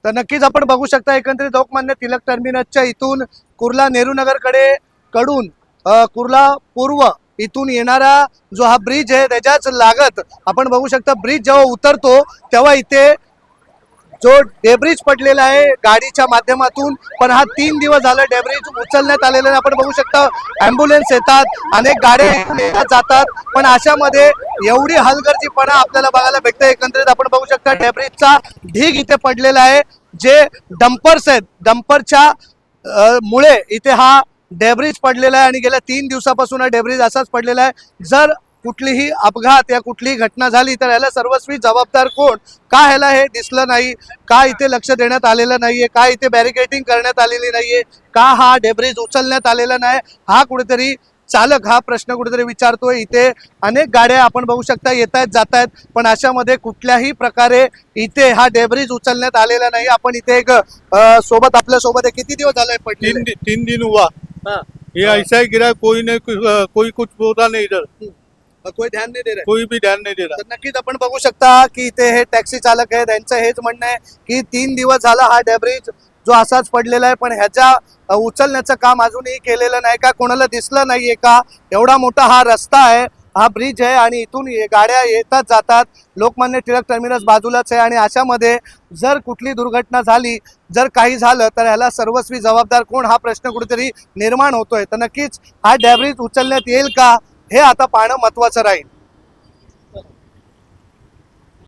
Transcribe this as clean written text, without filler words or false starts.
तर नक्कीच आपण बघू शकता एकंदरीत लोकमान्य टिळक टर्मिनसच्या इथून कुर्ला नेहरू नगरकडे कडून कुर्ला पूर्व इथून येणारा जो हा ब्रिज आहे त्याच्याच लागत आपण बघू शकता ब्रिज जेव्हा उतरतो तेव्हा इथे जो डेब्रिज पडलेला आहे गाडीच्या माध्यमातून, पण हा 3 दिवस झाला डेब्रिज उचलण्यात आलेला आहे। आपण बघू शकता ॲम्ब्युलन्स येतात, अनेक गाड्या जातात, पण अशामध्ये एवढी हलगर्जीपणा आपल्याला बघायला भेटते। एकंदरीत आपण बघू शकता डेब्रिजचा ढीग इथे पडलेला आहे, जे डंपर्स आहेत डंपरच्या मुळे इथे हा डेब्रिज पडलेला आहे आणि गेल्या 3 दिवसापासून हा डेब्रिज असाच पडलेला आहे। जर कुठलीही अपघात या कुठलीही घटना झाली तर याला सर्वस्वी जबाबदार कोण? का ह्याला हे दिसलं नाही? का इथे लक्ष देण्यात आलेलं नाहीये? का इथे बॅरिकेडिंग करण्यात आलेली नाहीये? का हा डेब्रिज उचलण्यात आलेला नाही? हा कुठेतरी चालक हा प्रश्न कुठेतरी विचारतोय। इथे अनेक गाड्या आपण बघू शकता येत आहेत जात आहेत, पण अशामध्ये कुठल्याही प्रकारे इथे हा डेब्रिज उचलण्यात आलेला नाही। आपण इथे एक सोबत आपल्या सोबत किती दिवस झाले पडले? तीन दिन हुआ। हाँ। ये ऐसा ही गिरा, कोई नहीं, कोई कुछ बोला नहीं इधर, कोई ध्यान नहीं दे रहा, कोई भी ध्यान नहीं दे रहा। तर नक्कीच आपण बघू शकता की इथे हे टॅक्सी चालक आहे, त्यांचं हेच म्हणणं आहे की 3 दिवस झाला हा डेब्रिज जो असाच पडलेला आहे, पण ह्याच्या उचलण्याचं काम अजूनही केलेलं नाही का? कोणाला दिसलं नाहीये का? एवढा मोठा हा रस्ता आहे, हा ब्रिज आहे आणि इथून गाड्या येतात जातात, लोकमान्य टिळक टर्मिनस बाजूलाच आहे आणि अशामध्ये जर कुठली दुर्घटना झाली, जर काही झालं तर ह्याला सर्वस्वी जबाबदार कोण? हा प्रश्न कुठेतरी निर्माण होतोय। तर नक्कीच हा डेब्रिज उचलण्यात येईल का हे आता पाहणं महत्त्वाचं राहील।